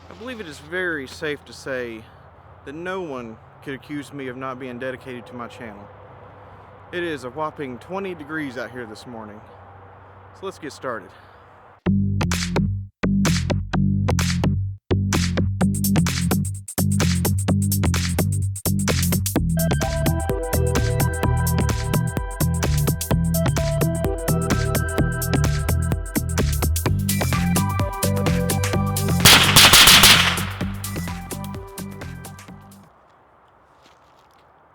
I believe it is very safe to say that no one could accuse me of not being dedicated to my channel. It is a whopping 20 degrees out here this morning, so let's get started.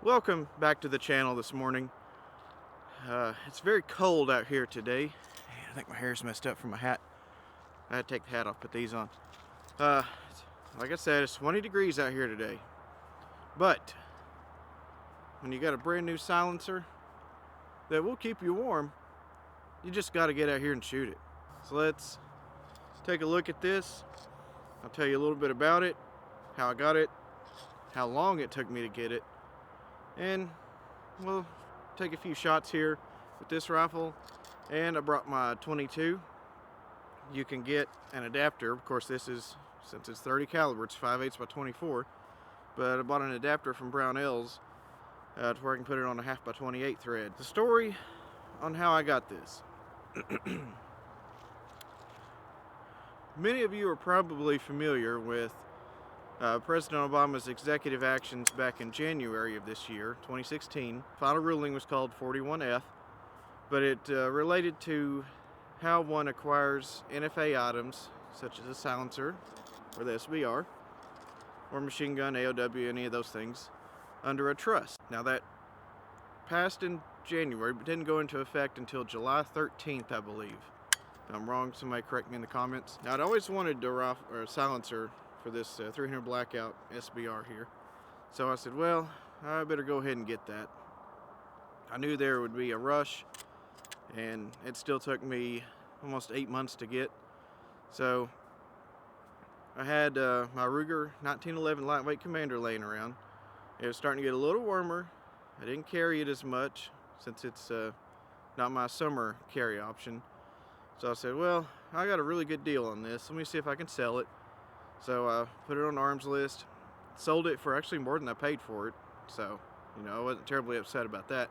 Welcome back to the channel this morning. It's very cold out here today. I think my hair's messed up from my hat. I had to take the hat off, put these on. Like I said, it's 20 degrees out here today. But when you got a brand new silencer that will keep you warm, you just got to get out here and shoot it. So let's take a look at this. I'll tell you a little bit about it, how I got it, how long it took me to get it, and we'll take a few shots here with this rifle. And I brought my 22. You can get an adapter. Of course, this is, since it's 30 caliber, it's 5/8 by 24. But I bought an adapter from Brownells to where I can put it on a 1/2 by 28 thread. The story on how I got this. Many of you are probably familiar with President Obama's executive actions back in January of this year, 2016. Final ruling was called 41F, but it related to how one acquires NFA items, such as a silencer, or the SBR, or machine gun, AOW, any of those things, under a trust. Now that passed in January, but didn't go into effect until July 13th, I believe. If I'm wrong, somebody correct me in the comments. Now, I'd always wanted a silencer for this 300 Blackout SBR here. So I said, well, I better go ahead and get that. I knew there would be a rush, and it still took me almost 8 months to get. So I had my Ruger 1911 Lightweight Commander laying around. It was starting to get a little warmer. I didn't carry it as much since it's not my summer carry option. So I said, well, I got a really good deal on this. Let me see if I can sell it. So I put it on the arms list, sold it for actually more than I paid for it. So, I wasn't terribly upset about that.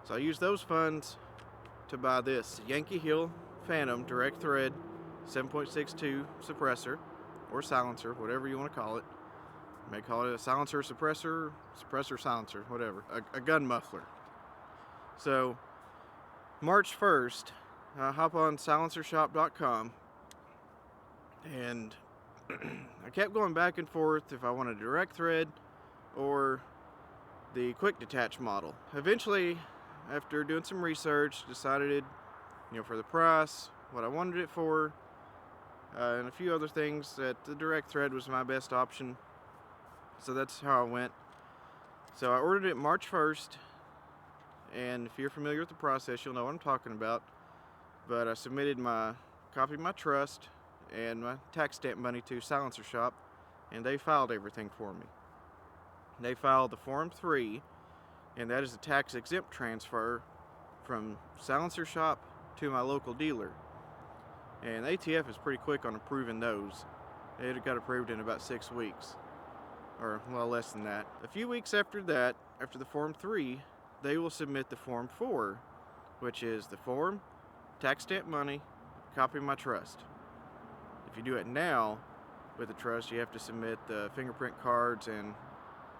So I used those funds to buy this Yankee Hill Phantom direct thread 7.62 suppressor, or silencer, whatever you want to call it. You may call it a silencer suppressor, suppressor silencer, whatever. A gun muffler. So March 1st, I hop on silencershop.com, and I kept going back and forth if I wanted a direct thread or the quick detach model. Eventually, after doing some research, decided, for the price, what I wanted it for, and a few other things, that the direct thread was my best option. So that's how I went. So I ordered it March 1st, and if you're familiar with the process, you'll know what I'm talking about. But I submitted my copy of my trust and my tax stamp money to Silencer Shop, and they filed everything for me. They filed the Form 3, and that is a tax exempt transfer from Silencer Shop to my local dealer. And ATF is pretty quick on approving those. It got approved in about 6 weeks, or well, less than that. A few weeks after that, after the Form 3, they will submit the Form 4, which is the form, tax stamp money, copy of my trust. If you do it now with the trust, you have to submit the fingerprint cards and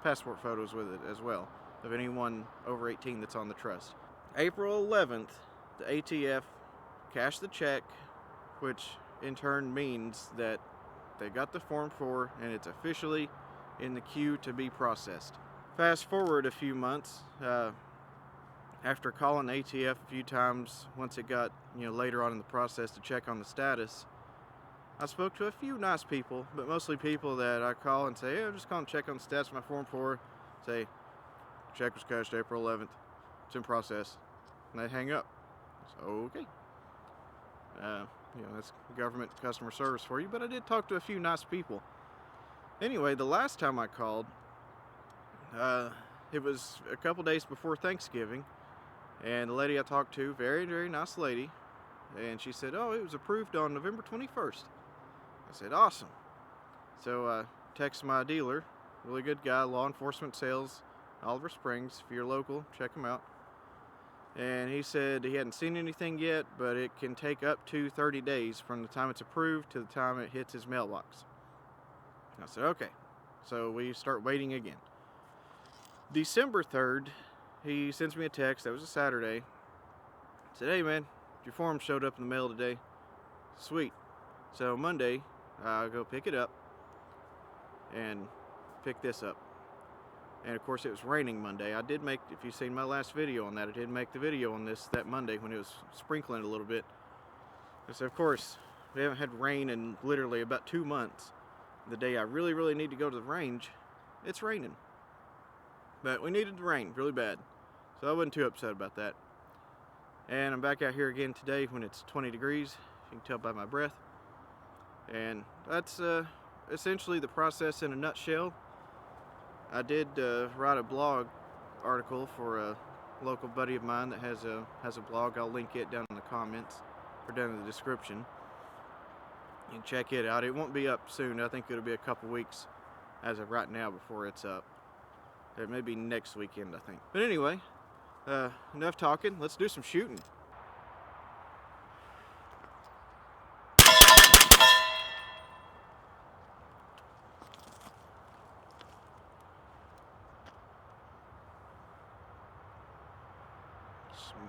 passport photos with it as well, of anyone over 18 that's on the trust. April 11th, the ATF cashed the check, which in turn means that they got the Form 4 and it's officially in the queue to be processed. Fast forward a few months, after calling ATF a few times, once it got later on in the process to check on the status, I spoke to a few nice people, but mostly people that I call and say, hey, I'm just calling to check on the status of my Form 4. Say, check was cashed April 11th. It's in process. And they hang up. So, okay. That's government customer service for you, but I did talk to a few nice people. Anyway, the last time I called, it was a couple days before Thanksgiving, and the lady I talked to, very, very nice lady, and she said, oh, it was approved on November 21st. I said, awesome. So I text my dealer, really good guy, law enforcement sales, Oliver Springs. If you're local, check him out. And he said he hadn't seen anything yet, but it can take up to 30 days from the time it's approved to the time it hits his mailbox. I said, okay. So we start waiting again. December 3rd, he sends me a text. That was a Saturday. Said, hey man, your form showed up in the mail today. Sweet. So Monday, I'll go pick it up and pick this up. And of course it was raining Monday. I did make, if you've seen my last video on that, I did make the video on this that Monday when it was sprinkling a little bit. So of course, we haven't had rain in literally about 2 months. The day I really need to go to the range, it's raining. But we needed the rain really bad. So I wasn't too upset about that. And I'm back out here again today when it's 20 degrees. You can tell by my breath. And that's essentially the process in a nutshell. I did write a blog article for a local buddy of mine that has a blog. I'll link it down in the comments or down in the description. You can check it out. It won't be up soon. I think it'll be a couple weeks as of right now before it's up. It may be next weekend, I think. But anyway, enough talking. Let's do some shooting.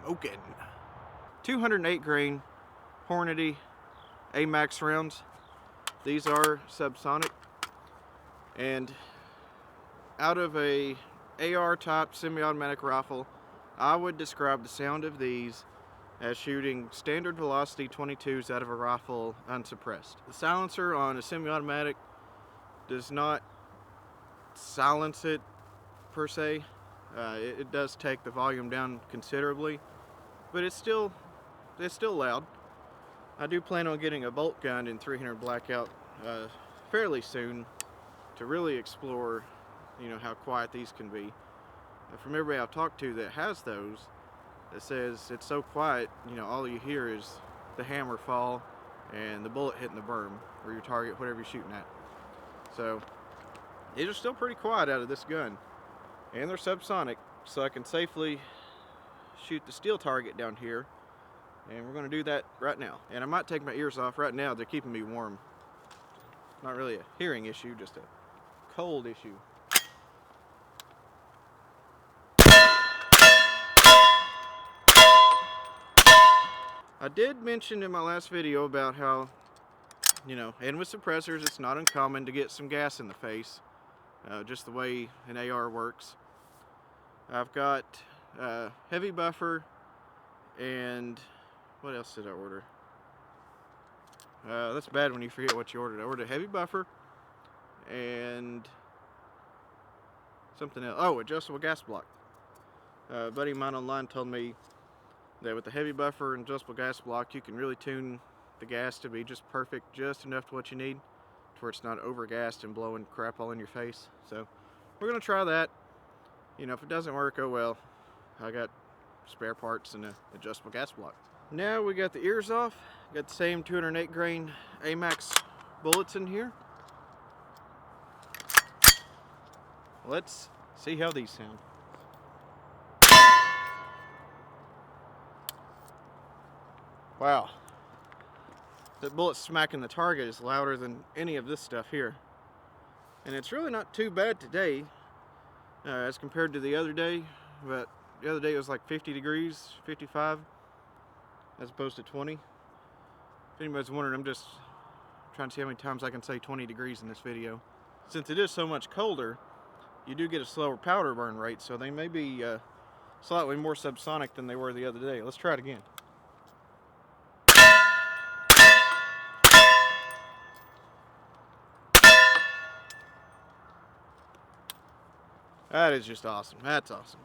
Smoking. 208 grain Hornady AMAX rounds. These are subsonic, and out of a AR type semi-automatic rifle, I would describe the sound of these as shooting standard velocity 22s out of a rifle unsuppressed. The silencer on a semi-automatic does not silence it per se. It does take the volume down considerably, but it's still loud. I do plan on getting a bolt gun in 300 blackout fairly soon to really explore, how quiet these can be. From everybody I've talked to that has those, it says it's so quiet, all you hear is the hammer fall and the bullet hitting the berm or your target, whatever you're shooting at. So these are still pretty quiet out of this gun, and they're subsonic, so I can safely shoot the steel target down here. And we're going to do that right now. And I might take my ears off. Right now they're keeping me warm. Not really a hearing issue, just a cold issue. I did mention in my last video about how, and with suppressors it's not uncommon to get some gas in the face. Just the way an AR works. I've got heavy buffer, and what else did I order? That's bad when you forget what you ordered. I ordered a heavy buffer and something else. Oh, adjustable gas block. A buddy of mine online told me that with the heavy buffer and adjustable gas block, you can really tune the gas to be just perfect, just enough to what you need, to where it's not overgassed and blowing crap all in your face. So we're gonna try that. If it doesn't work, oh well. I got spare parts and an adjustable gas block. Now we got the ears off. Got the same 208 grain AMAX bullets in here. Let's see how these sound. Wow. That bullet smacking the target is louder than any of this stuff here. And it's really not too bad today as compared to the other day. But the other day it was like 50 degrees, 55. As opposed to 20. If anybody's wondering, I'm just trying to see how many times I can say 20 degrees in this video. Since it is so much colder, you do get a slower powder burn rate, so they may be slightly more subsonic than they were the other day. Let's try it again. That is just awesome. That's awesome.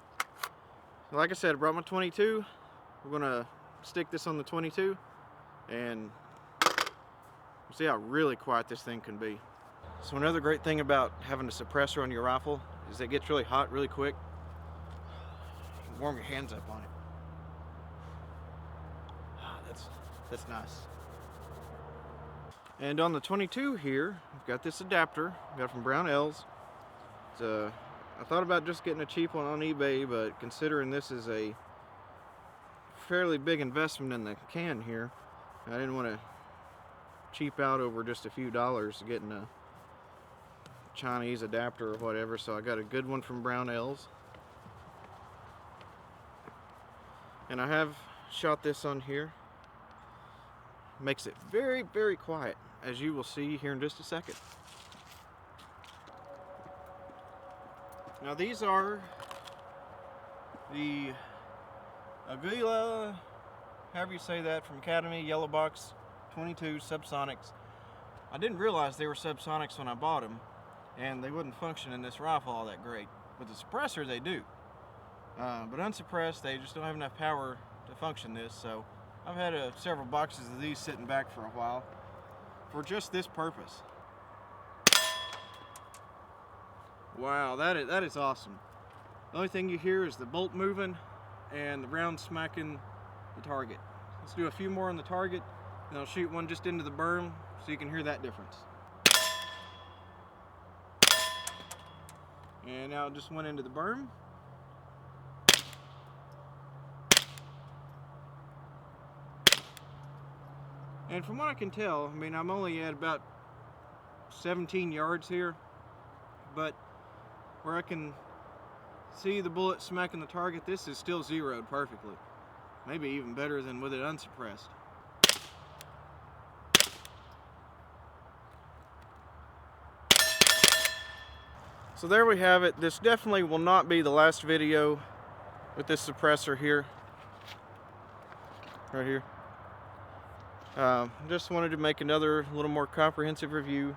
Like I said, I brought my 22. We're gonna stick this on the 22 and see how really quiet this thing can be. So another great thing about having a suppressor on your rifle is it gets really hot really quick. You can warm your hands up on it. That's nice. And on the 22 here, I've got this adapter, got it from Brownells. I thought about just getting a cheap one on eBay, but considering this is a fairly big investment in the can here, I didn't want to cheap out over just a few dollars getting a Chinese adapter or whatever, so I got a good one from Brownells. And I have shot this on here. Makes it very, very quiet, as you will see here in just a second. Now these are the Aguila, however you say that, from Academy Yellow Box 22 Subsonics. I didn't realize they were subsonics when I bought them, and they wouldn't function in this rifle all that great. With the suppressor they do, but unsuppressed they just don't have enough power to function this, so I've had several boxes of these sitting back for a while for just this purpose. Wow, that is awesome. The only thing you hear is the bolt moving and the round smacking the target. Let's do a few more on the target, and I'll shoot one just into the berm so you can hear that difference. And now it just went into the berm. And from what I can tell, I mean, I'm only at about 17 yards here, but where I can see the bullet smacking the target, this is still zeroed perfectly. Maybe even better than with it unsuppressed. So there we have it. This definitely will not be the last video with this suppressor here. Right here. Just wanted to make another little more comprehensive review.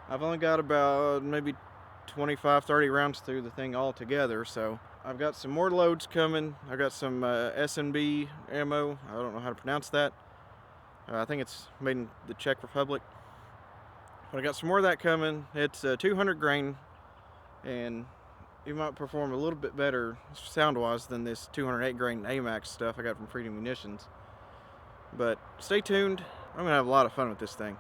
I've only got about maybe 25-30 rounds through the thing all together, so I've got some more loads coming. I got some S&B ammo. I don't know how to pronounce that. I think it's made in the Czech Republic. But I got some more of that coming. It's 200 grain, and it might perform a little bit better sound-wise than this 208 grain AMAX stuff I got from Freedom Munitions. But stay tuned. I'm gonna have a lot of fun with this thing.